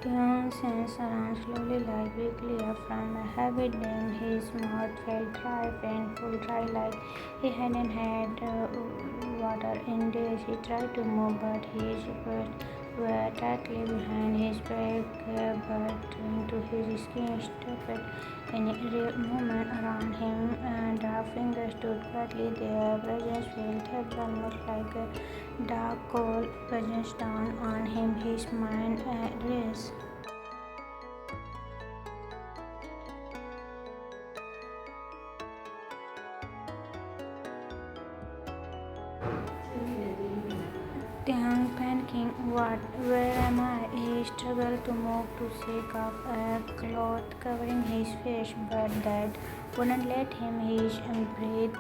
Tian sensed around slowly like weakly up from a heavy dream. His mouth felt dry, painful, dry like he hadn't had water in days. He tried to move, but his feet were tightly behind his back, but into his skin, stopped any real movement around him. Dark fingers stood quietly there. Presence felt heavy, almost like a dark, cold presence down on him. His mind raced. Tiang panicking, what? Where am I? He struggled to move to shake off a cloth covering his face, but that wouldn't let him. His breath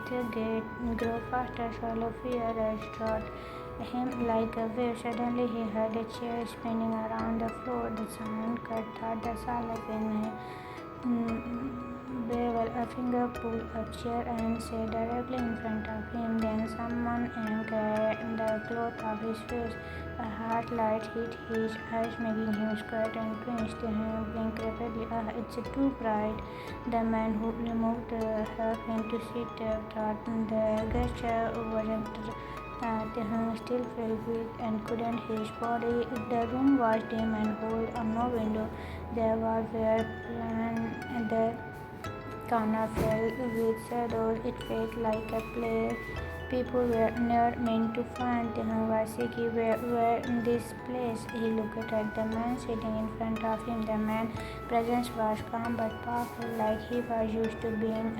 grow faster, swallow fear rushed him like a wave. Suddenly he heard a chair spinning around the floor. The sound cut through the silence in Bevel. A finger pulled a chair and sat directly in front of him. Then someone yanked the cloth off his face. A hard light hit his eyes, making him squirt and twitch. He blinked rapidly. It's too bright. The man who removed helped him to sit up. Thought the gesture wasn't Tehan still felt weak and couldn't his body. The room was dim and cold, no window. There was where plan the corner filled with shadows. It felt like a place people were never meant to find. Tehan was seeking where in this place. He looked at the man sitting in front of him. The man's presence was calm but powerful, like he was used to being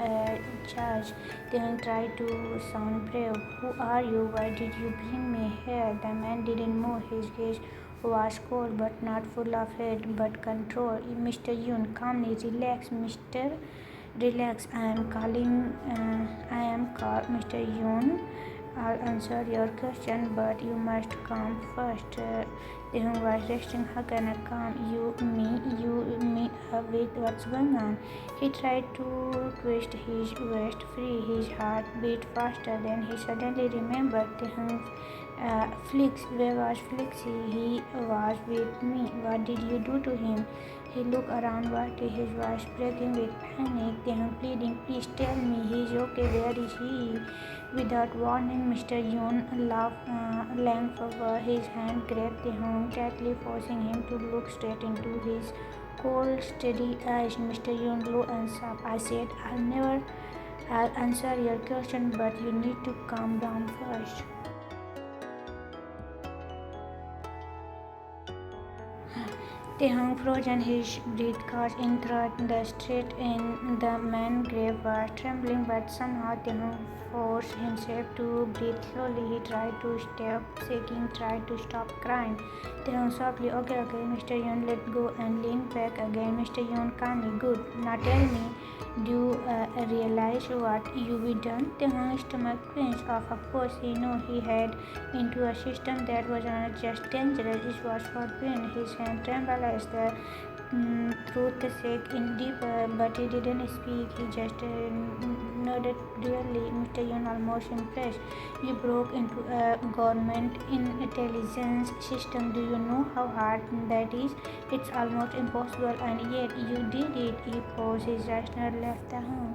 judged. Tehan tried to sound brave. Who are you? Why did you bring me here? The man didn't move. His gaze was cold but not full of hate but control. Mr. Yoon, calmly, relax, Mr. Relax. I am called Mr. Yoon. I'll answer your question, but you must calm first. Dehung was resting. How can I calm me with what's going on? He tried to twist his waist free. His heart beat faster. Then he suddenly remembered Dehung's Flix. Where was Flixie? He was with me. What did you do to him? He looked around wildly, his voice breaking with panic. Dehung pleading, please tell me he's okay. Where is he? Without warning, Mr. Yoon leaned forward. His hand grabbed Dehung tightly, forcing him to look straight into his cold, steady eyes. Mr. Yoon blew and sobbed. I said, I'll answer your question, but you need to calm down first. Dehung frozen, his breath caught in throat. The street in the man's grave was trembling, but somehow Dehung forced himself to breathe slowly. He tried to stop shaking, tried to stop crying. Dehung softly, okay, Mr. Yoon, let go, and leaned back again. Mr. Yoon, calmly, good. Now tell me, do you realize what you've done? Dehung's stomach clenched off. Of course, he knew he had into a system that was not just dangerous, it was forbidden. His hand trembled as the truth sank in deeper, but he didn't speak. He just nodded really. Mr. Yoon, almost impressed. You broke into a government intelligence system. Do you know how hard that is? It's almost impossible, and yet you did it. He paused. His rational left the home.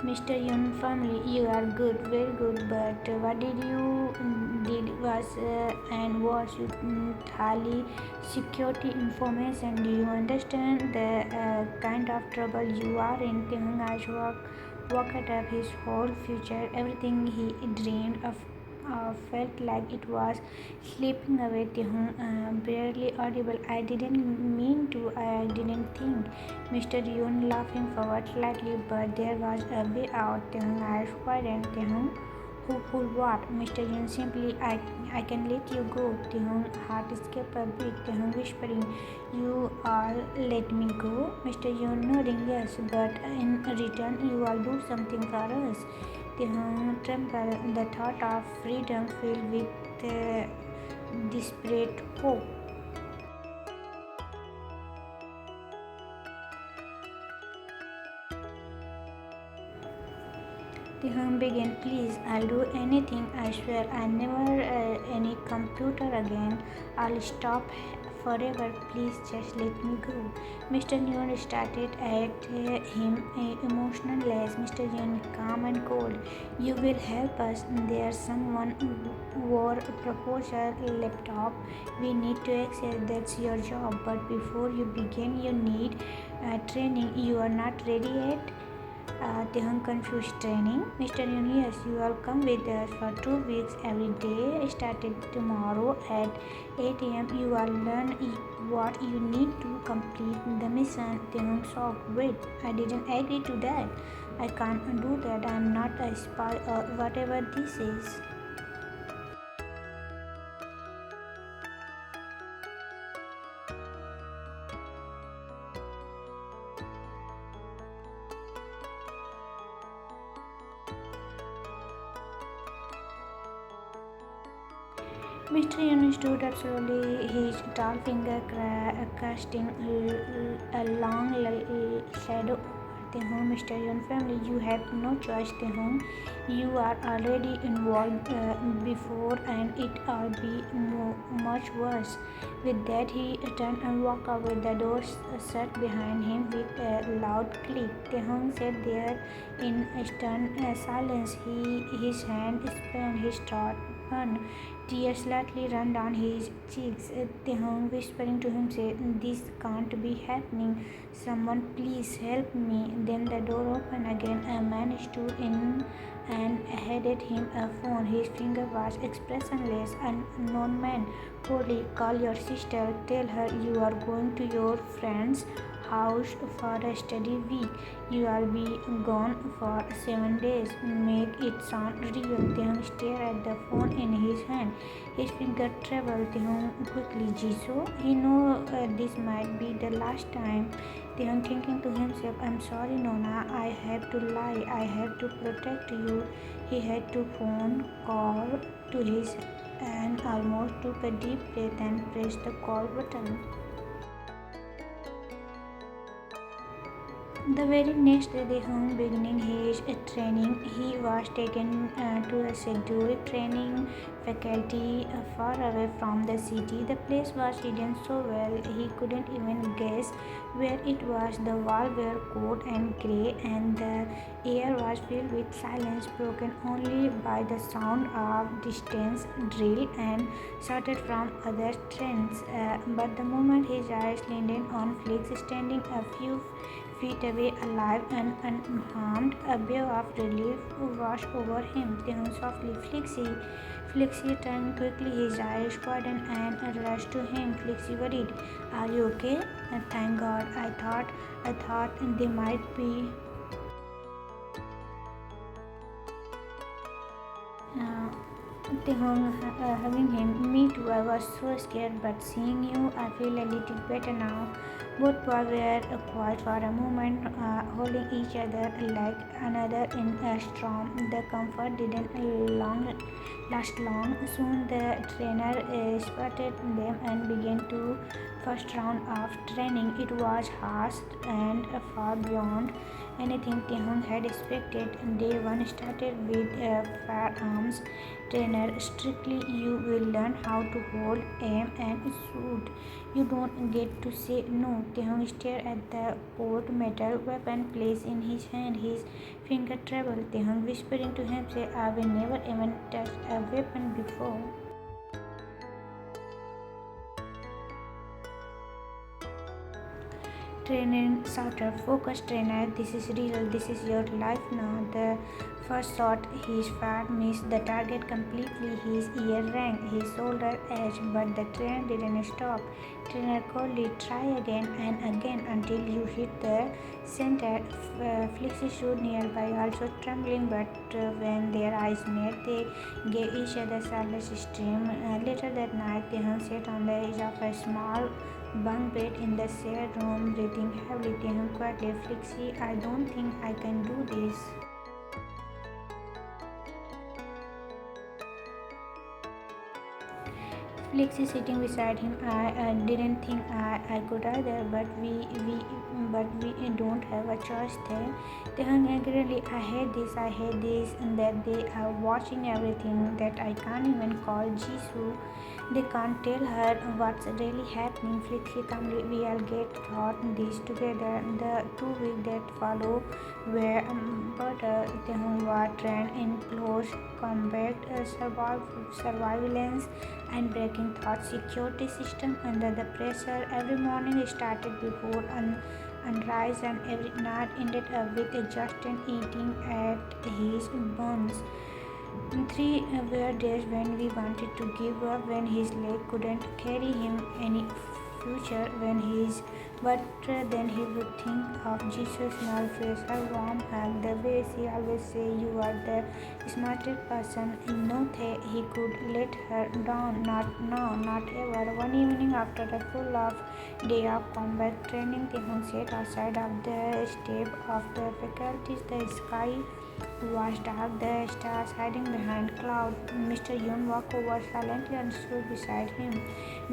Mr. Yoon family, you are good, very good, but what did you did was and was you highly security information. Do you understand the kind of trouble you are in? Tehung has worked up his whole future, everything he dreamed of. Felt like it was slipping away. Tehung barely audible. I didn't mean to. I didn't think. Mr. Yoon laughing forward slightly, but there was a way out. Tehung eyes widened. Tehung, who what? Mr. Yoon simply, I can let you go. Tehung heart escaped a beat. Tehung whispering, you all let me go? Mr. Yoon nodding yes, but in return you all do something for us. Tehung trembled. The thought of freedom filled with desperate hope. Taehoon began, please, I'll do anything, I swear, I never any computer again. I'll stop forever, please just let me go. Mr. Yoon started at him emotionless. Mr. Yoon, calm and cold. You will help us. There's someone wore a proposal laptop. We need to access. That's your job. But before you begin, you need training. You are not ready yet. Taehoon confused training. Mr. Yoon, yes, you will come with us for 2 weeks every day. Started tomorrow at 8 a.m. You will learn what you need to complete the mission. Taehoon shocked. Wait, I didn't agree to that. I can't do that. I'm not a spy or whatever this is. Mr. Yoon stood up slowly, his tall finger casting a long shadow over Taehoon. Mr. Yoon family, you have no choice, Taehoon. You are already involved before, and it will be much worse. With that, he turned and walked away. The door shut behind him with a loud click. Taehoon sat there in stern silence. His hand spun, his throat burned. Tears slightly ran down his cheeks. Taehoon, whispering to himself, this can't be happening. Someone please help me. Then the door opened again. A man stood in and handed him a phone. His finger was expressionless. An unknown man. Coldly, call your sister. Tell her you are going to your friend's house for a study week. You will be gone for 7 days. Make it sound real. Taehoon stared at the phone in his hand. His finger traveled. Taehoon quickly. Jisoo, he know this might be the last time. Taehoon thinking to himself, I'm sorry Nona, I have to lie. I have to protect you. He had to phone call to his and almost took a deep breath and pressed the call button. The very next day, Taehoon beginning his training, he was taken to a scheduled training faculty far away from the city. The place was hidden so well he couldn't even guess where it was. The walls were cold and grey, and the air was filled with silence, broken only by the sound of distant drill and shouted from other trains. But the moment his eyes landed on Flix standing a few feet away, alive and unharmed, a wave of relief washed over him. Taehoon softly, Flixie. Flixie turned quickly, his eyes widened and rushed to him. Flixie worried, are you okay? Thank God. I thought they might be uh, Taehoon hugging him. Me too, I was so scared, but seeing you, I feel a little better now. Both boys were quiet for a moment, holding each other like another in a storm. The comfort didn't last long. Soon the trainer spotted them and began to first round of training. It was harsh and far beyond anything Taehoon had expected. Day 1 started with firearms. Trainer, strictly you will learn how to hold, aim and shoot. You don't get to say no. Taehoon stared at the cold metal weapon placed in his hand. His finger trembled. Taehoon whispering to himself, I will never even touch a weapon before. Trainer shouted, focus trainer, this is real, this is your life now. The first shot his fired missed the target completely. His ear rang, his shoulder edged, but the trainer didn't stop. Trainer coldly, try again and again until you hit the center. Flixie stood nearby, also trembling, but when their eyes met, they gave each other silent stream. Later that night, Taehoon sat on the edge of a small bunk bed in the shared room, breathing heavily. Taehoon quietly, Flixie, I don't think I can do this. Flix is sitting beside him. I didn't think I could either, but we don't have a choice there. They hung angrily. I hate this, and that they are watching everything that I can't even call Jisoo. They can't tell her what's really happening. Flixie calmly, we'll get through this together. The 2 weeks that follow were but trained in close combat, surveillance, and breaking thought security system under the pressure. Every morning started before sunrise and every night ended up with Justin eating at his bones. 3 were days when we wanted to give up, when his leg couldn't carry him any future, but then he would think of Jesus' small face, her warm hug, the way she always say, "You are the smartest person." No, he could let her down. Not now, not ever. One evening after a full day of combat training, Taekook sat outside of the step of the faculties. The sky was dark, the stars hiding behind clouds. Mr. Yoon walked over silently and stood beside him.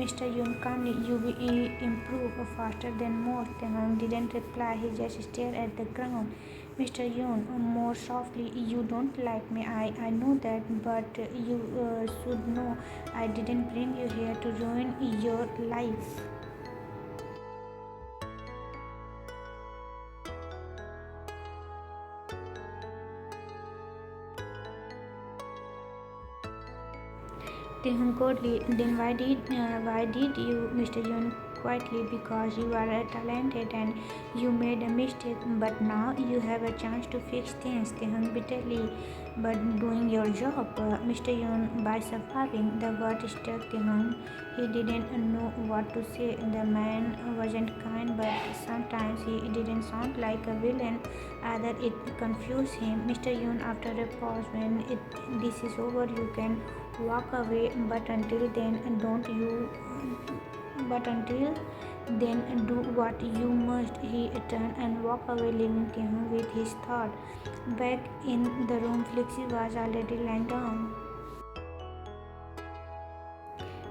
Mr. Yoon calmly, you will improve faster than most. Taekook didn't reply, he just stared at the ground. Mr. Yoon, more softly, you don't like me, I know that, but you should know I didn't bring you here to ruin your life. Taekook coldly, then why did you, Mr. Yoon, quietly? Because you are talented and you made a mistake, but now you have a chance to fix things. Taekook bitterly, but doing your job, Mr. Yoon, by surviving. The word struck Taekook. He didn't know what to say. The man wasn't kind, but sometimes he didn't sound like a villain either. It confused him. Mr. Yoon, after a pause, when this is over, you can walk away, but until then, don't you? But until then, do what you must. He turned and walked away, leaving Taekook with his thought. Back in the room, Flixie was already lying down.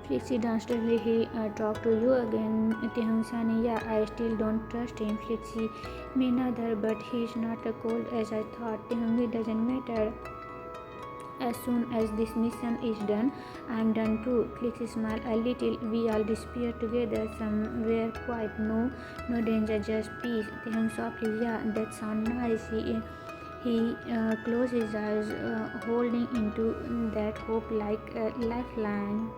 Flixie downstairs, he talked to you again. Taekook Sani, yeah, I still don't trust him. Flixie, me neither, but he's not as cold as I thought. Taekook, it doesn't matter. As soon as this mission is done, I'm done too. Flixie smiled a little. We all disappear together somewhere quiet. No danger, just peace. Taekook softly, yeah, that sounds nice. He closed his eyes, holding into that hope like a lifeline.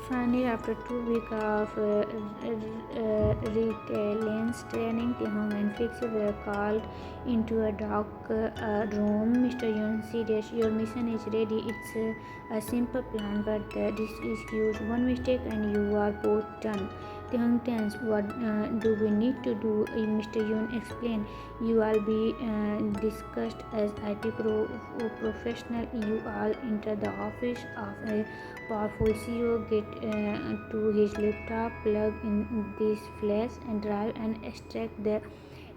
Finally, after 2 weeks of resilience training, Taekook and Flixie were called into a dark room. Mr. Yoon, serious, your mission is ready. It's a simple plan, but this is huge. One mistake and you are both done. Taekook tense. What do we need to do? Mr. Yoon explained. You all be discussed as IT professional. You all enter the office of a powerful CEO, get to his laptop, plug in this flash and drive and extract the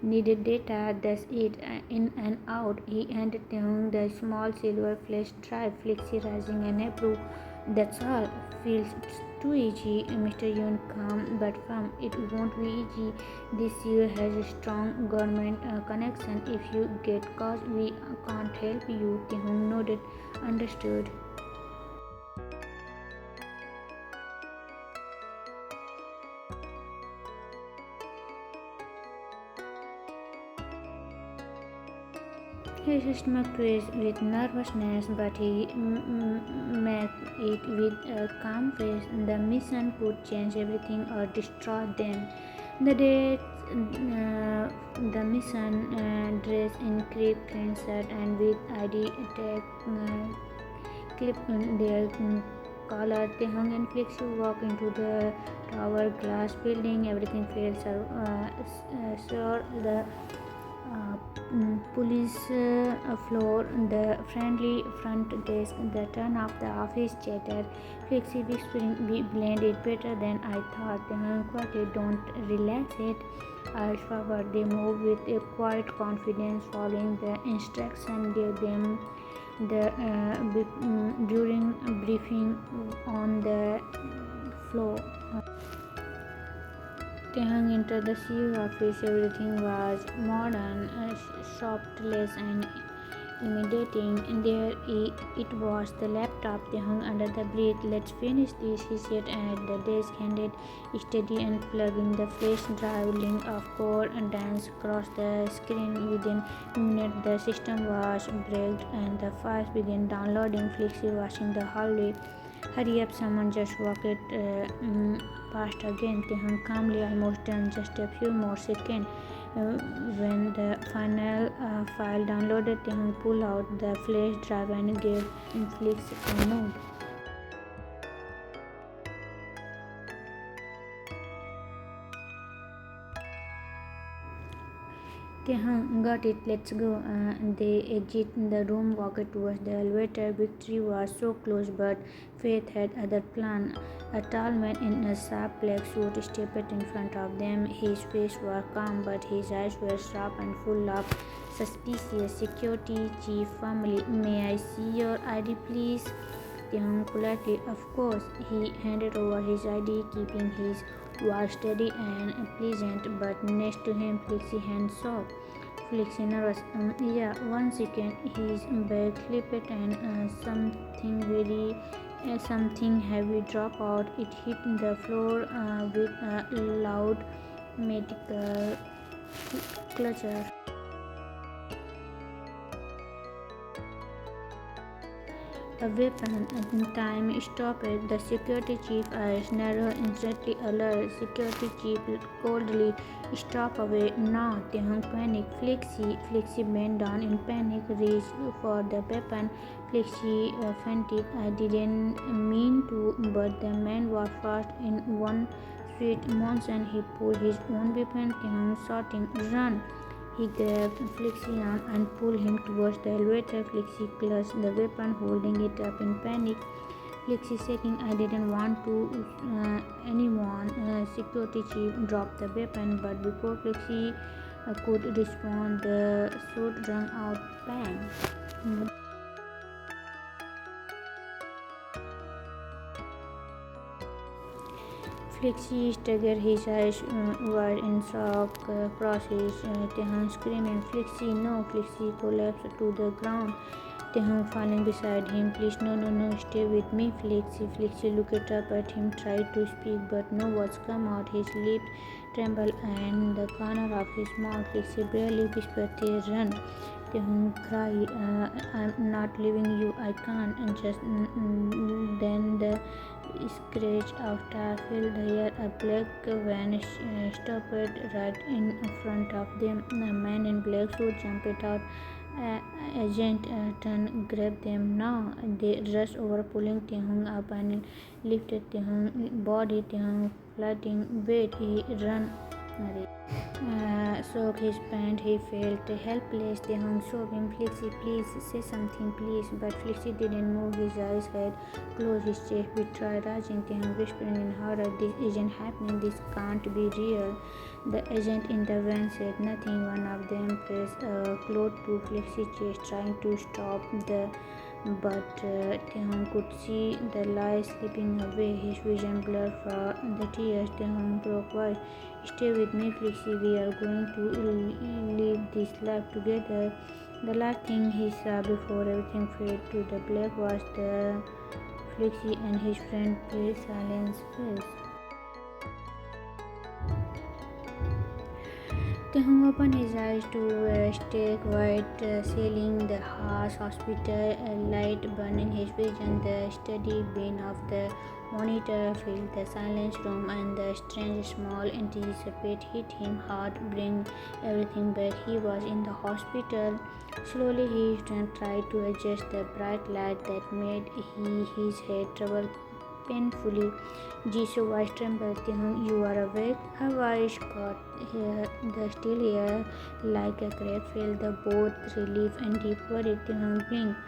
needed data. That's it, in and out. He handed down the small silver flash drive. Flixie rising and approve. That's all. Feels too easy. Mr. Yoon, calm but firm. It won't be easy. This CEO has a strong government connection. If you get caught, we can't help you. Taekook nodded. Understood. His stomach twitched with nervousness, but he met it with a calm face. The mission could change everything or destroy them. The day the mission, dressed in crepe clean shirt and with ID tag clipped in their collar, Taekook and Flixie walked into the tower glass building. Everything felt sure. The police floor, the friendly front desk, the turn of the office chatter. Flexi whispering, we blend it better than I thought. Quietly, don't relax it. Urged forward, they move with a quiet confidence, following the instruction gave them. during a briefing on the floor. Taekook entered the CEO office. Everything was modern, spotless, and intimidating. There it was, the laptop. Taekook under the breath. "Let's finish this," he said at the desk, handed steady and plugging the flash drive. Link of code and danced across the screen. Within minutes, the system was breaked and the files began downloading. Flexi was in the hallway. "Hurry up, someone just walked past again," Taekook calmly. "Almost done, just a few more seconds." When the final file downloaded, Taekook pulled out the flash drive and gave Flix a nod. Taekook, "Got it, let's go." They exit the room, walked towards the elevator. Victory was so close, but Faith had other plan. A tall man in a sharp black suit stepped in front of them. His face was calm, but his eyes were sharp and full of suspicious. "Security chief family, may I see your ID, please?" Taekook politely, "Of course." He handed over his ID, keeping his voice steady and pleasant. But next to him, Flexi hand soft. Flexi nervous. Yeah, 1 second." His bag clipped and something heavy dropped out. It hit the floor with a loud medical clutter. A weapon. Time stopped. The security chief's eyes narrowed, instantly alert. Security chief coldly, "Stop away now." Taekook panicked. Flexi bent down in panic, reached for the weapon. Flexi fainted. "I didn't mean to," but the man was fast. In one swift motion, he pulled his own weapon. Taekook shouting, "Run!" He grabbed Flexi's arm and pulled him towards the elevator. Flexi clutched the weapon, holding it up in panic. Flexi shaking, "I didn't want to anyone." Security chief dropped the weapon, but before Flexi could respond, the shot rang out. Bang! Flexi staggered, his eyes wide in shock. Process. Taekook screaming, "Flexi, no!" Flexi collapsed to the ground. Taekook falling beside him. "Please, no, no, no, stay with me, Flexi." Flexi looked up at him, tried to speak, but no words came out. His lips trembled and the corner of his mouth. Flexi barely whispered, "They run." Taekook cried, "I'm not leaving you, I can't." And just then the scratch of tire filled the air. A black van stopped right in front of them. A man in black suit jumped out. Agent turned, "Grab them now." They rushed over, pulling Taekook up and lifted Taekook's body. Taekook floating. "Wait!" He ran. Soaked his pants, he felt helpless. Taekook sobbed him, "Flexi, please, say something, please." But Flexi didn't move. His eyes had closed, his chest betrayed raging. Taekook whispered in horror, "This isn't happening. This can't be real." The agent in the van said nothing. One of them pressed a cloth to Flexi's chest, trying to stop the but Taekook could see the light slipping away. His vision blurred for the tears. Taekook broke voice, "Stay with me, Flexi. We are going to live this life together." The last thing he saw before everything faded to the black was the Flexi and his friend Prince Silence face. Taekook opened his eyes to a stark white ceiling, the harsh hospital light burning his vision. The steady beam of the monitor filled the silent room, and the strange small anticipate hit him hard, bring everything back. He was in the hospital. Slowly he tried to adjust the bright light that made his head trouble painfully. Jisoo voice trembled. "Taekook, you are awake?" Her voice caught here, the still air like a crack filled the both relief and deep worry. Taekook blinked,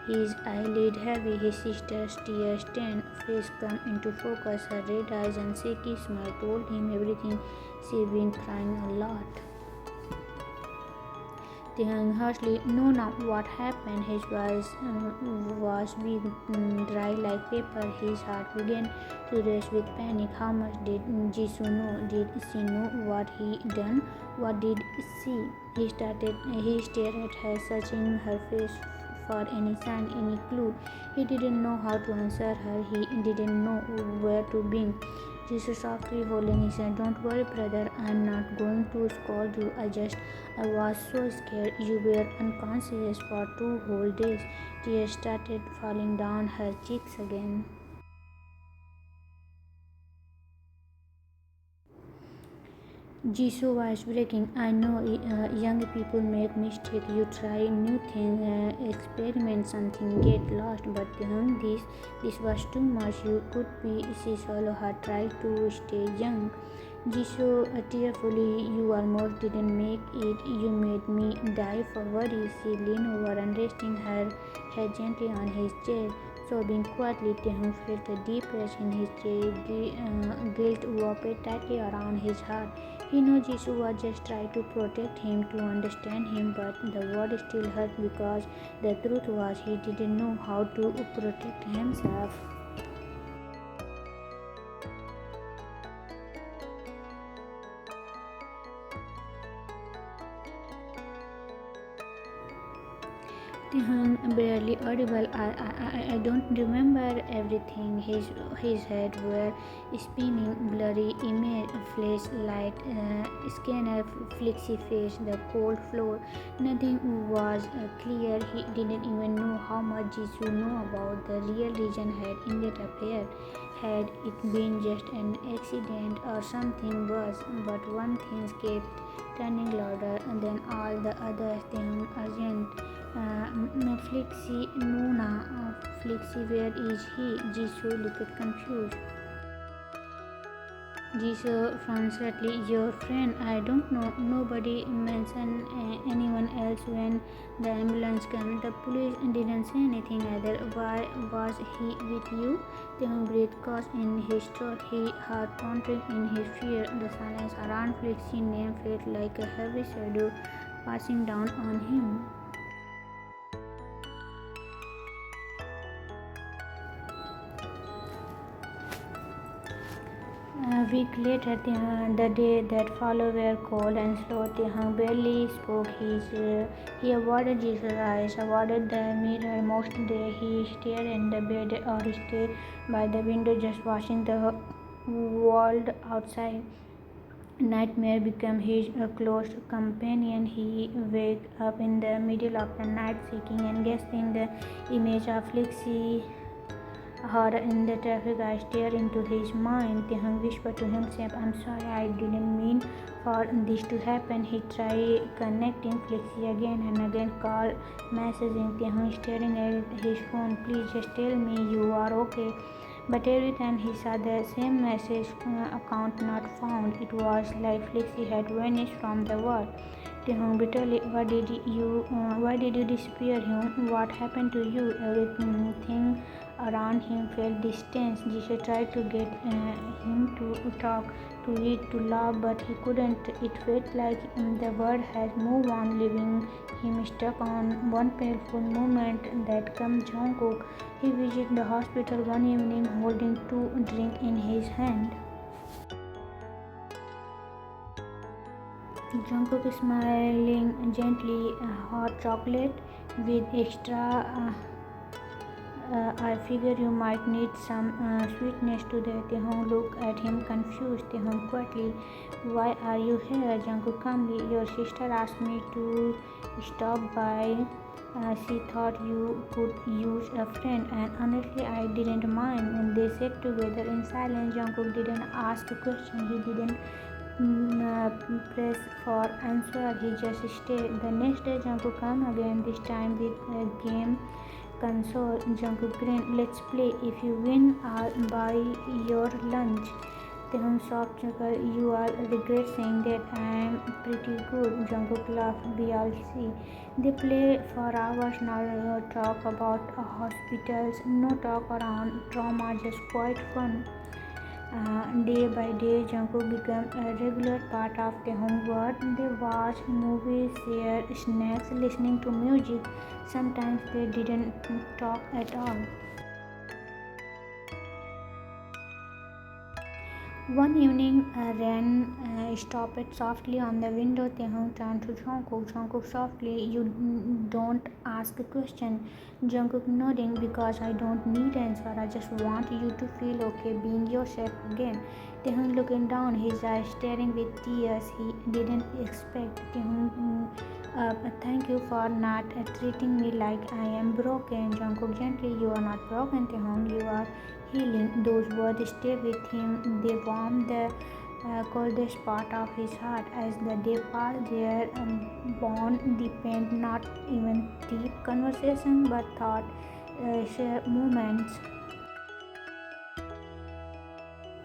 his eyelid heavy. His sister's tear-stained face come into focus. Her red eyes and shaky smile told him everything. She'd been crying a lot. Taehyung harshly, "No, now what happened?" His voice was being dry like paper. His heart began to race with panic. How much did Jisoo know? Did she know what he done? What did she? He stared at her, searching her face for any sign, any clue. He didn't know how to answer her. He didn't know where to begin. Jisoo softly holding his hand, "Don't worry, brother. I'm not going to scold you. I was so scared. You were unconscious for 2 whole days." Tears started falling down her cheeks again. Jisoo was breaking. "I know young people make mistakes. You try new things, experiment something, get lost. But this was too much. You could be." She swallowed her, tried to stay young. Jisoo tearfully, "You almost didn't make it. You made me die for worry." She leaned over and resting her head gently on his chest. Sobbing quietly, Taehyung felt a deep rush in his chest. Guilt wrapped tightly around his heart. He knew Jisoo was just trying to protect him, to understand him, but the word still hurt because the truth was he didn't know how to protect himself. Taehyung, barely audible, I don't remember everything." His head were spinning, blurry image, flashlight, scanner, flexy face, the cold floor. Nothing was clear. He didn't even know how much Jisoo knew about the real reason had ended up here. Had it been just an accident or something worse? But one thing kept turning louder than all the others. Taehyung urgent. Flixie, Nuna, Flixie, where is he?" Jisoo looked confused. Jisoo frantically, "Your friend? I don't know. Nobody mentioned anyone else when the ambulance came. The police didn't say anything either. Why was he with you?" Taehyung breathed caught in his throat, his heart pounding in his fear. The silence around Flixie's name felt like a heavy shadow passing down on him. A week later, the day that followed were cold and slow. Taehyung barely spoke. He avoided Jesus' eyes, avoided the mirror. Most days he stared in the bed or stayed by the window just watching the world outside. Nightmare became his close companion. He wake up in the middle of the night, shaking and gasping. The image of Lexi her in the traffic I stared into his mind. Taehyung whispered to himself, "I'm sorry, I didn't mean for this to happen." He tried connecting Flexi again and again, call, messaging. Taehyung staring at his phone, "Please just tell me you are okay." But every time he saw the same message, account not found. It was like Flexi had vanished from the world. Taehyung bitterly, why did you disappear, Hyun? What happened to you?" Everything around him felt distant. Jisoo tried to get him to talk, to eat, to laugh, but he couldn't. It felt like the world had moved on, leaving him stuck on one painful moment. That comes Jungkook. He visited the hospital one evening holding 2 drinks in his hand. Jungkook smiling gently, hot chocolate with extra. I figure you might need some sweetness today." Taehyung looked at him confused. Taehyung quietly, "Why are you here?" Jungkook calmly, "Your sister asked me to stop by. She thought you could use a friend, and honestly I didn't mind." And they sat together in silence. Jungkook didn't ask a question. He didn't press for answer. He just stayed. The next day Jungkook came again, this time with a game console. Jungkook grinned, "Let's play. If you win, I'll buy your lunch." Taehyung soft chuckle, "You all regret saying that. I'm pretty good." Jungkook laughed, "We all see." They play for hours now. No talk about hospitals, no talk around trauma, just quiet fun. Day by day, Jungkook became a regular part of Taehoong's world. They watched movies, shared snacks, listening to music. Sometimes they didn't talk at all. One evening, rain stopped softly on the window. Taehoong turned to Jungkook. Jungkook softly, "You don't ask a question." Jungkook nodding, "Because I don't need answer. I just want you to feel okay being yourself again." Taehoong looking down, his eyes staring with tears he didn't expect. Taehoong, thank you for not treating me like I am broken." Jungkook gently, "You are not broken, Taehoong. You are healing." Those words stayed with him. They warmed the coldest part of his heart. As the day passed, their bond deepened, not even deep conversation, but thought, shared moments.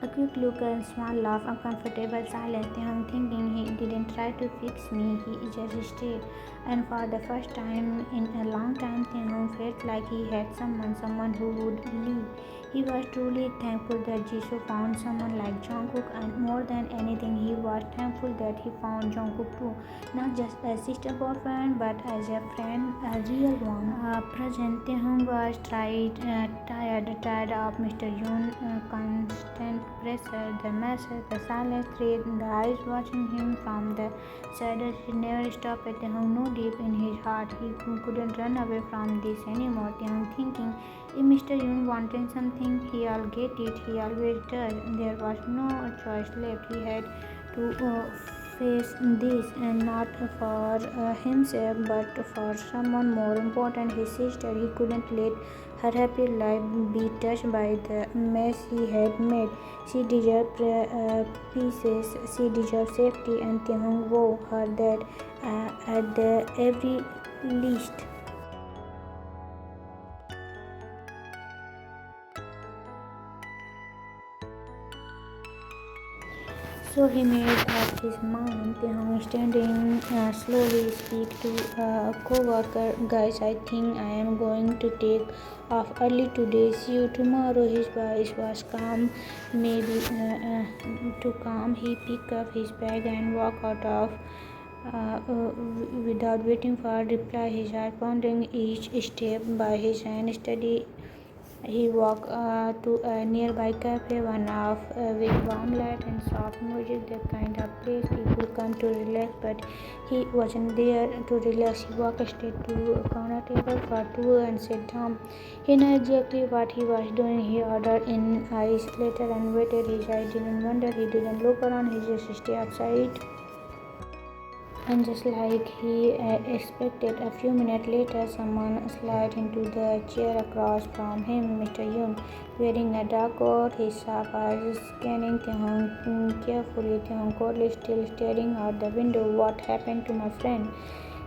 A quick look, a small laugh, a comfortable silence. Taehoong thinking, he didn't try to fix me, he just stayed. And for the first time in a long time, Taehoong felt like he had someone who would leave. He was truly thankful that Jisoo found someone like Jungkook, and more than anything, he was thankful that he found Jungkook too. Not just a sister boyfriend, but as a friend, a real one. Present, Taehoong was tired of Mr. Yoon's constant pressure, the message, the silent threat, the eyes watching him from the shadows. He never stopped. Taehoong knew deep in his heart he couldn't run away from this anymore. Taehoong thinking, if Mr. Yoon wanted something, he'll get it. He always does. There was no choice left. He had to face this, and not for himself, but for someone more important, his sister. He couldn't let her happy life be touched by the mess he had made. She deserved peace, she deserved safety, and Taehoong vowed her that at the every least. So he made up his mind. Taehoong standing slowly speak to a co-worker. "Guys, I think I am going to take off early today. See you tomorrow." His voice was calm, maybe too calm. He picked up his bag and walked out of without waiting for a reply. His eyes pondering each step. By his hand steady, he walked to a nearby cafe, one of with warm light and soft music, the kind of place people come to relax. But he wasn't there to relax. He walked straight to a corner table for two and sat down. He knew exactly what he was doing. He ordered in ice later and waited. His eyes didn't wander. He didn't look around. He just stayed outside. And just like he expected, a few minutes later, someone slid into the chair across from him. Mr. Yoon, wearing a dark coat, his sharp eyes scanning Taehoong carefully. Taehoong coldly still staring out the window. "What happened to my friend?"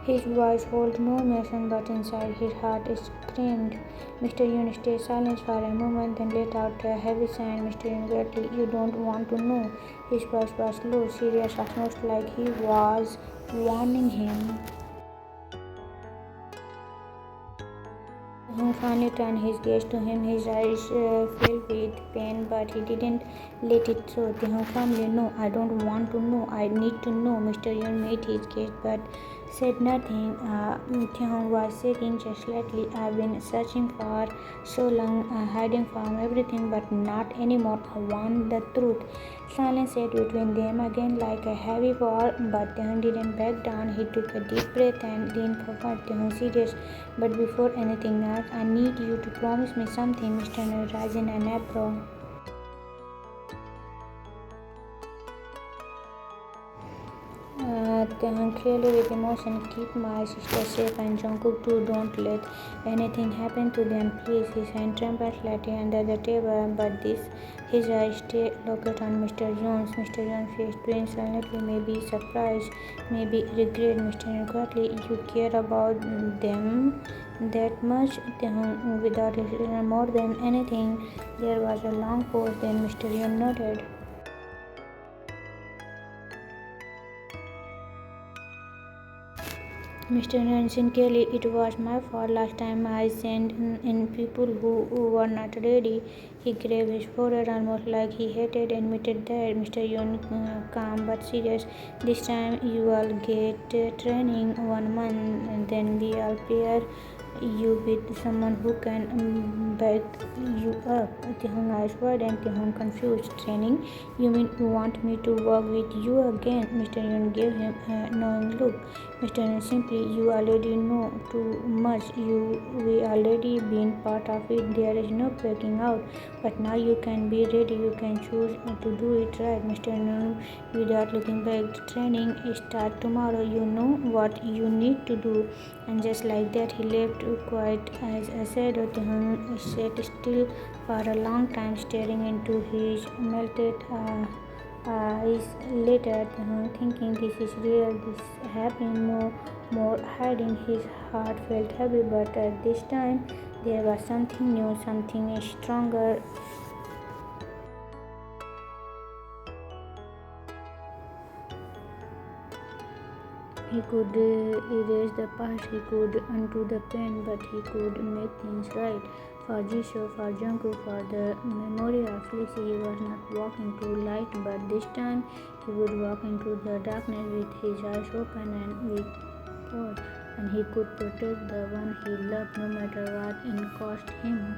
His voice held no emotion, but inside his heart screamed. Mr. Yoon stayed silent for a moment, then let out a heavy sigh. Mr. Yoon gently, "You don't want to know." His voice was low, serious, almost like he was warning him. He finally turned his gaze to him. His eyes filled with pain, but he didn't let it show. Taehoong calmly, "No, I don't want to know. I need to know." Mr. Yoon made his gaze, but said nothing. Taehoong was shaking just slightly. "I've been searching for so long, hiding from everything, but not anymore. I want the truth." Silence sat between them again like a heavy wall, but Taehoong didn't back down. He took a deep breath and leaned forward. "Taehoong, serious, but before anything else, I need you to promise me something." Mr. Yoon raised an eyebrow. Taehoong clearly with emotion, "Keep my sister safe and Jungkook too. Don't let anything happen to them, please." His hand trembled slightly under the table, but his eyes stayed locked on Mr. Yoon's. Mr. Yoon's face twitched silently, maybe surprise, maybe regret. Mr. Yoon quietly, "You care about them that much?" Taehoong, without hesitation, "More than anything." There was a long pause, then Mr. Yoon nodded. Mr. Nansen Kelly, it was my fault last time I sent in people who were not ready. He grabbed his forehead almost like he hated admitted that. Mr. Yun, calm but serious. This time you all get training 1 month and then we all pair you with someone who can back you up. Tihung eyes wide and Tihung confused. Training? You mean you want me to work with you again? Mr. Yun gave him a knowing look. Mr. Yun simply, you already know too much. We already been part of it. There is no backing out. But now you can be ready. You can choose to do it right. Mr. Yun, without looking back, the training start tomorrow. You know what you need to do. And just like that, he left quiet as a shadow. Tihung sat still for a long time, staring into his melted eyes. Later, thinking this is real, this happening, no more hiding. His heart felt heavy, but at this time, there was something new, something stronger. He could erase the past, he could undo the pain, but he could make things right. For Jisoo, for Jungkook, for the memory of Lexi, he was not walking to light, but this time he would walk into the darkness with his eyes open and with hope, and he could protect the one he loved no matter what it cost him.